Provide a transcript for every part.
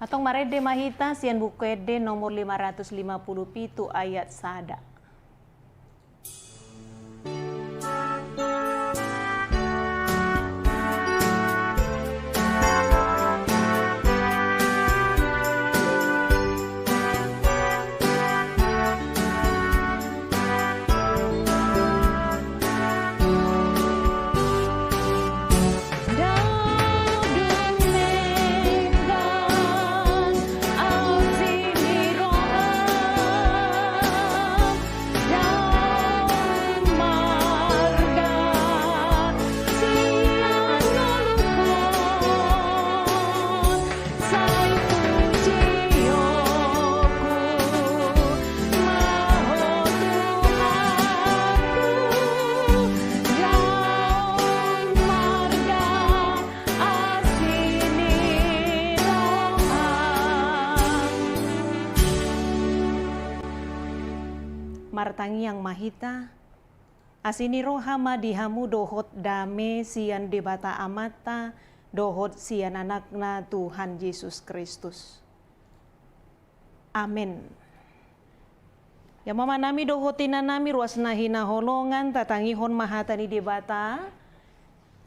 Atong marede mahita sian bukuede nomor 557 ayat sada. Martangi yang mahita, asini rohama dihamu dohot dame sian debata amata, dohot sian anakna Tuhan Yesus Kristus. Amin. Ya mama nami dohotina nami ruas nahina holongan tatangihon mahatani debata,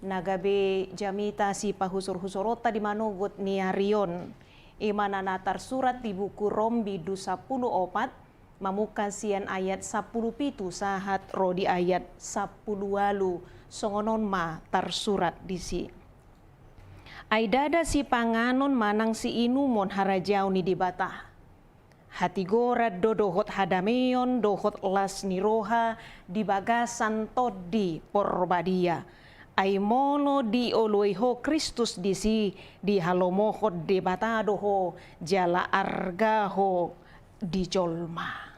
nagabe jamita si pahusur-husurota di manogot niarion, imana natar surat di buku Rombi 24, mamuka sian ayat 10 pitu sahat rodi ayat 10 walu songonon ma tarsurat disi. Aidada si panganon manang si inumon harajau ni dibata. Hati gorad dodohot hadameon dohot las niroha di bagasan todi porbadia. Aimono di oloiho Kristus disi di halomohot debata doho jala argaho di jolma.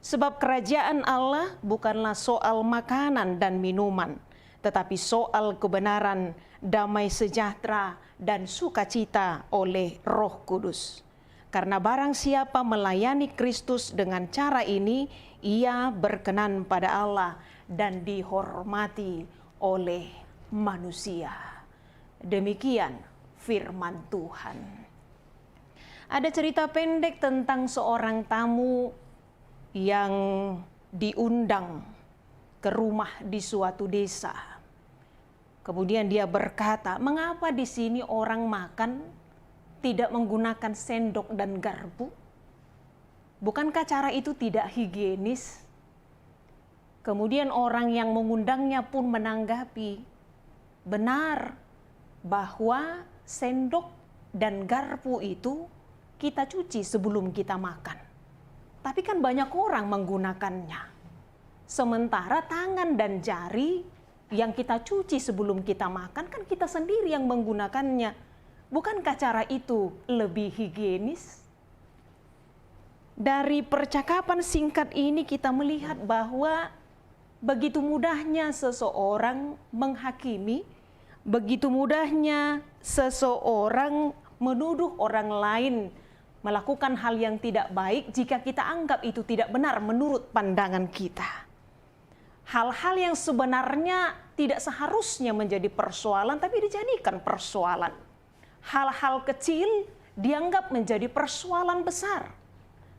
Sebab kerajaan Allah bukanlah soal makanan dan minuman, tetapi soal kebenaran, damai sejahtera, dan sukacita oleh Roh Kudus. Karena barang siapa melayani Kristus dengan cara ini, ia berkenan pada Allah dan dihormati oleh manusia. Demikian firman Tuhan. Ada cerita pendek tentang seorang tamu yang diundang ke rumah di suatu desa. Kemudian dia berkata, mengapa di sini orang makan tidak menggunakan sendok dan garpu? Bukankah cara itu tidak higienis? Kemudian orang yang mengundangnya pun menanggapi, benar bahwa sendok dan garpu itu kita cuci sebelum kita makan. Tapi kan banyak orang menggunakannya. Sementara tangan dan jari yang kita cuci sebelum kita makan kan kita sendiri yang menggunakannya. Bukankah cara itu lebih higienis? Dari percakapan singkat ini kita melihat bahwa begitu mudahnya seseorang menghakimi, begitu mudahnya seseorang menuduh orang lain melakukan hal yang tidak baik jika kita anggap itu tidak benar menurut pandangan kita. Hal-hal yang sebenarnya tidak seharusnya menjadi persoalan tapi dijadikan persoalan. Hal-hal kecil dianggap menjadi persoalan besar.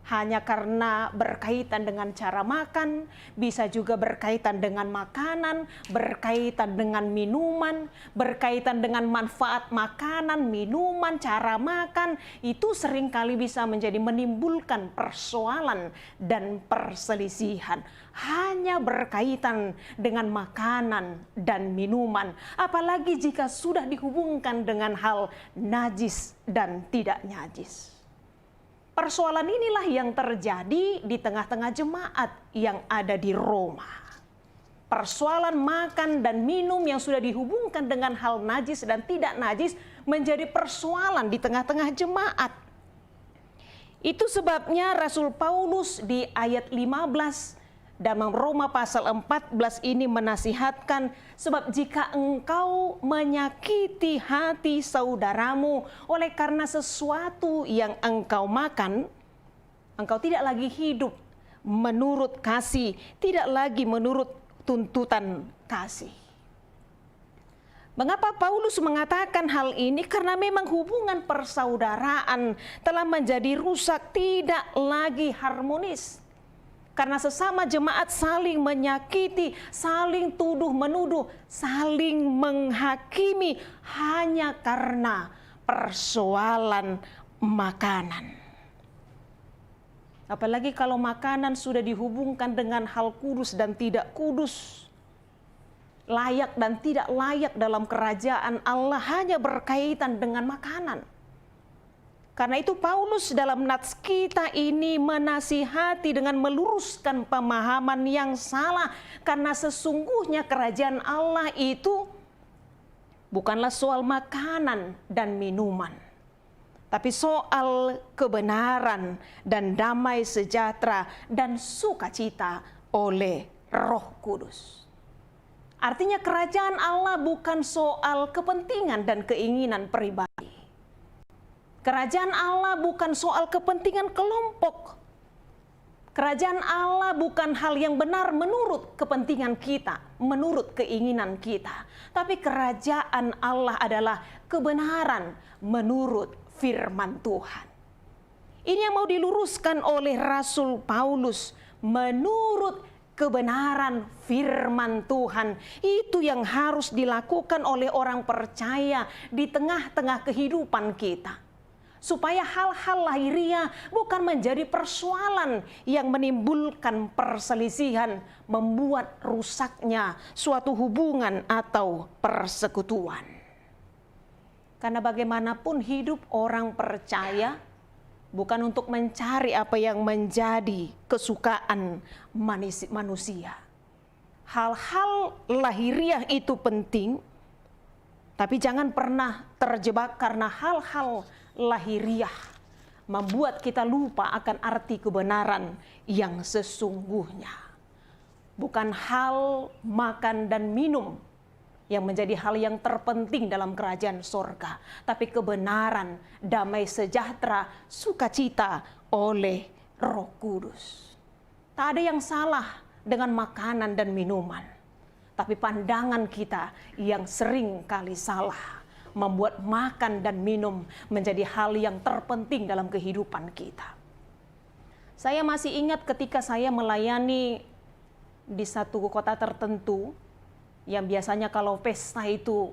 Hanya karena berkaitan dengan cara makan, bisa juga berkaitan dengan makanan, berkaitan dengan minuman, berkaitan dengan manfaat makanan, minuman, cara makan, itu seringkali bisa menjadi menimbulkan persoalan dan perselisihan. Hanya berkaitan dengan makanan dan minuman, apalagi jika sudah dihubungkan dengan hal najis dan tidak najis. Persoalan inilah yang terjadi di tengah-tengah jemaat yang ada di Roma. Persoalan makan dan minum yang sudah dihubungkan dengan hal najis dan tidak najis menjadi persoalan di tengah-tengah jemaat. Itu sebabnya Rasul Paulus di ayat 15 dalam Roma pasal 14 ini menasihatkan, sebab jika engkau menyakiti hati saudaramu oleh karena sesuatu yang engkau makan, engkau tidak lagi hidup menurut kasih, tidak lagi menurut tuntutan kasih. Mengapa Paulus mengatakan hal ini? Karena memang hubungan persaudaraan telah menjadi rusak, tidak lagi harmonis. Karena sesama jemaat saling menyakiti, saling tuduh-menuduh, saling menghakimi hanya karena persoalan makanan. Apalagi kalau makanan sudah dihubungkan dengan hal kudus dan tidak kudus, layak dan tidak layak dalam kerajaan Allah hanya berkaitan dengan makanan. Karena itu Paulus dalam nats kita ini menasihati dengan meluruskan pemahaman yang salah. Karena sesungguhnya kerajaan Allah itu bukanlah soal makanan dan minuman, tapi soal kebenaran dan damai sejahtera dan sukacita oleh Roh Kudus. Artinya kerajaan Allah bukan soal kepentingan dan keinginan pribadi. Kerajaan Allah bukan soal kepentingan kelompok. Kerajaan Allah bukan hal yang benar menurut kepentingan kita, menurut keinginan kita. Tapi kerajaan Allah adalah kebenaran menurut firman Tuhan. Ini yang mau diluruskan oleh Rasul Paulus, menurut kebenaran firman Tuhan. Itu yang harus dilakukan oleh orang percaya di tengah-tengah kehidupan kita. Supaya hal-hal lahiriah bukan menjadi persoalan yang menimbulkan perselisihan, membuat rusaknya suatu hubungan atau persekutuan. Karena bagaimanapun hidup orang percaya bukan untuk mencari apa yang menjadi kesukaan manusia. Hal-hal lahiriah itu penting, tapi jangan pernah terjebak karena hal-hal lahiriah membuat kita lupa akan arti kebenaran yang sesungguhnya. Bukan hal makan dan minum yang menjadi hal yang terpenting dalam kerajaan sorga, tapi kebenaran, damai sejahtera, sukacita oleh Roh Kudus. Tak ada yang salah dengan makanan dan minuman, tapi pandangan kita yang sering kali salah membuat makan dan minum menjadi hal yang terpenting dalam kehidupan kita. Saya masih ingat ketika saya melayani di satu kota tertentu, yang biasanya kalau pesta itu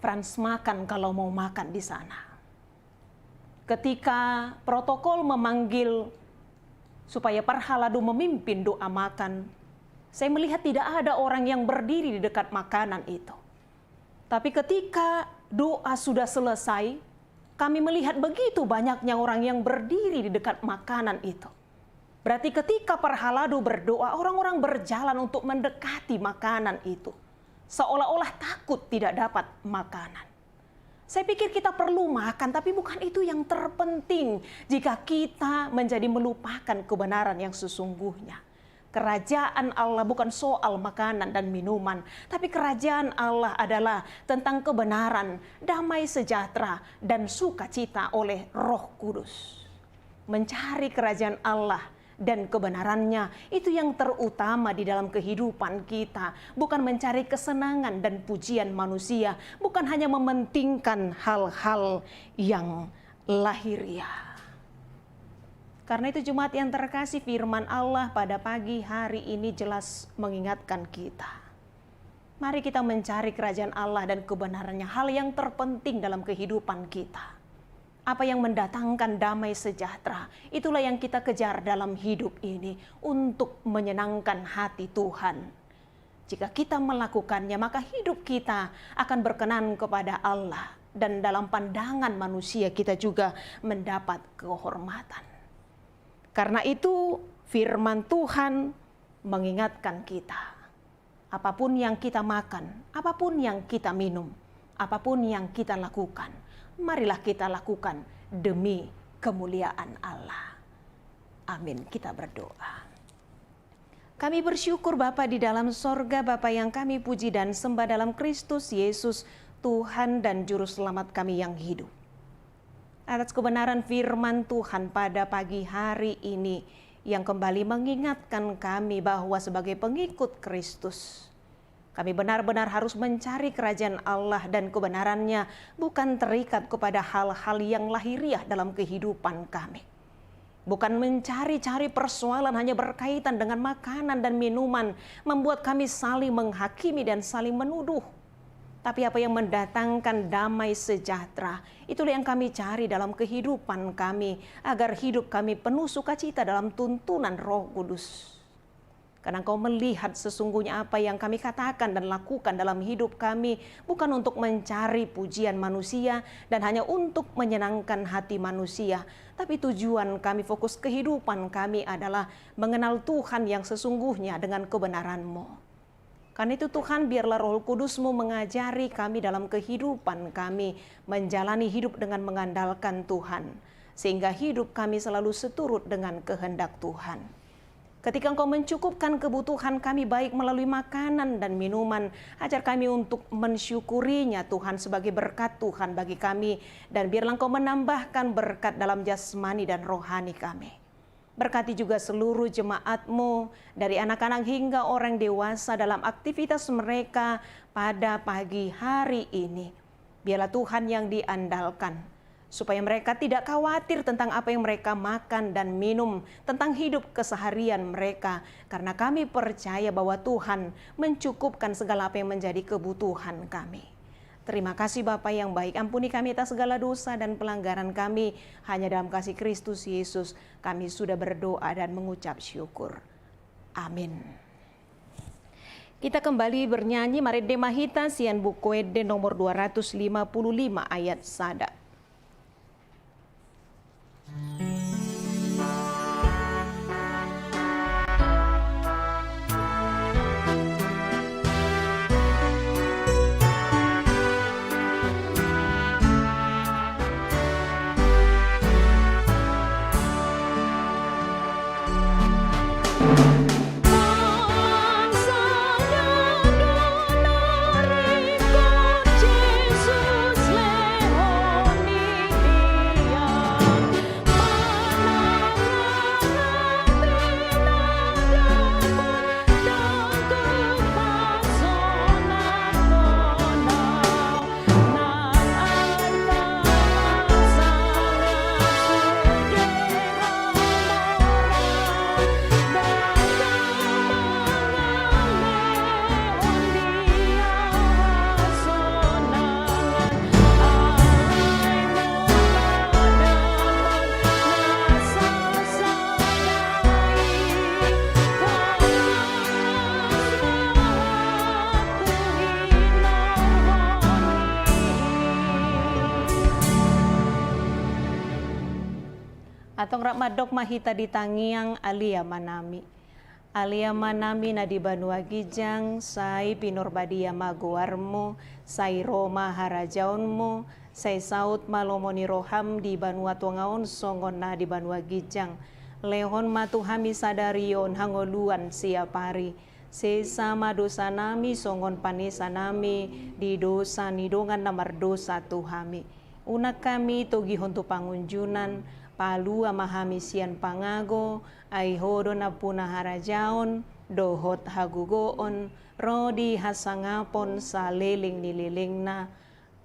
Frans makan kalau mau makan di sana. Ketika protokol memanggil supaya Parhaladu memimpin doa makan, saya melihat tidak ada orang yang berdiri di dekat makanan itu. Tapi ketika doa sudah selesai, kami melihat begitu banyaknya orang yang berdiri di dekat makanan itu. Berarti ketika Parhaladu berdoa, orang-orang berjalan untuk mendekati makanan itu. Seolah-olah takut tidak dapat makanan. Saya pikir kita perlu makan, tapi bukan itu yang terpenting jika kita menjadi melupakan kebenaran yang sesungguhnya. Kerajaan Allah bukan soal makanan dan minuman, tapi kerajaan Allah adalah tentang kebenaran, damai sejahtera, dan sukacita oleh Roh Kudus. Mencari kerajaan Allah dan kebenarannya itu yang terutama di dalam kehidupan kita, bukan mencari kesenangan dan pujian manusia, bukan hanya mementingkan hal-hal yang lahiriah. Karena itu jemaat yang terkasih, firman Allah pada pagi hari ini jelas mengingatkan kita. Mari kita mencari kerajaan Allah dan kebenarannya, hal yang terpenting dalam kehidupan kita. Apa yang mendatangkan damai sejahtera, itulah yang kita kejar dalam hidup ini untuk menyenangkan hati Tuhan. Jika kita melakukannya, maka hidup kita akan berkenan kepada Allah. Dan dalam pandangan manusia kita juga mendapat kehormatan. Karena itu firman Tuhan mengingatkan kita. Apapun yang kita makan, apapun yang kita minum, apapun yang kita lakukan, marilah kita lakukan demi kemuliaan Allah. Amin. Kita berdoa. Kami bersyukur Bapa di dalam sorga, Bapa yang kami puji dan sembah dalam Kristus Yesus, Tuhan dan Juru Selamat kami yang hidup. Atas kebenaran firman Tuhan pada pagi hari ini yang kembali mengingatkan kami bahwa sebagai pengikut Kristus, Kami benar-benar harus mencari kerajaan Allah dan kebenarannya, bukan terikat kepada hal-hal yang lahiriah dalam kehidupan kami. Bukan mencari-cari persoalan hanya berkaitan dengan makanan dan minuman, membuat kami saling menghakimi dan saling menuduh. Tapi apa yang mendatangkan damai sejahtera, itulah yang kami cari dalam kehidupan kami, agar hidup kami penuh sukacita dalam tuntunan Roh Kudus. Karena Engkau melihat sesungguhnya apa yang kami katakan dan lakukan dalam hidup kami bukan untuk mencari pujian manusia dan hanya untuk menyenangkan hati manusia. Tapi tujuan kami, fokus kehidupan kami adalah mengenal Tuhan yang sesungguhnya dengan kebenaran-Mu. Karena itu Tuhan, biarlah Roh Kudus-Mu mengajari kami dalam kehidupan kami, menjalani hidup dengan mengandalkan Tuhan, sehingga hidup kami selalu seturut dengan kehendak Tuhan. Ketika Engkau mencukupkan kebutuhan kami baik melalui makanan dan minuman, ajar kami untuk mensyukurinya Tuhan sebagai berkat Tuhan bagi kami, dan biarlah Engkau menambahkan berkat dalam jasmani dan rohani kami. Berkati juga seluruh jemaat-Mu, dari anak-anak hingga orang dewasa dalam aktivitas mereka pada pagi hari ini. Biarlah Tuhan yang diandalkan, supaya mereka tidak khawatir tentang apa yang mereka makan dan minum, tentang hidup keseharian mereka. Karena kami percaya bahwa Tuhan mencukupkan segala apa yang menjadi kebutuhan kami. Terima kasih Bapa yang baik, ampuni kami atas segala dosa dan pelanggaran kami. Hanya dalam kasih Kristus Yesus kami sudah berdoa dan mengucap syukur. Amin. Kita kembali bernyanyi Mari Demahita Sian Bukwede nomor 255 ayat sada. Atong rakmadok mahita di tangiang alia manami. Alia manami na di Banua Gijang, say pinurbadia maguarmo, say Roma harajaonmo, say saut malomoni roham di Banua Tuangaon songon na di Banua Gijang. Lehon matuhami sadarion hangoluan siapari. Sesama dosa nami songon panesa nami, di dosa nidongan namar dosa tuhami. Unak kami togihon tu pangunjunan, palu amahami sian pangago, ay hodo na puna harajaon, dohot hagugoon, rodi hasangapon sa liling nililing na.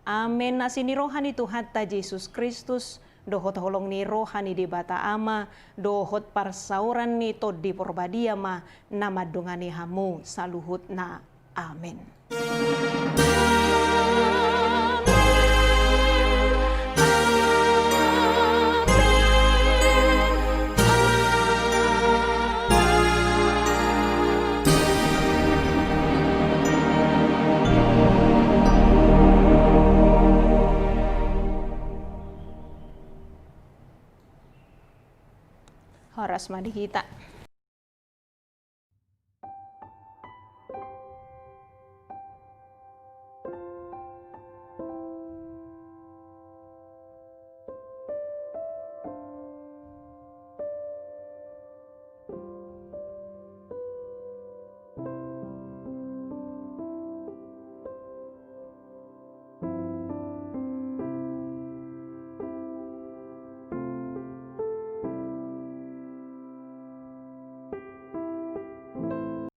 Amen. Na sinirohan itu hatta Jesus Kristus, dohot holong ni rohani di bata ama, dohot parsauran ni tod di porbadia ma, namadungani hamu saluhut na. Amen. Horas madi kita.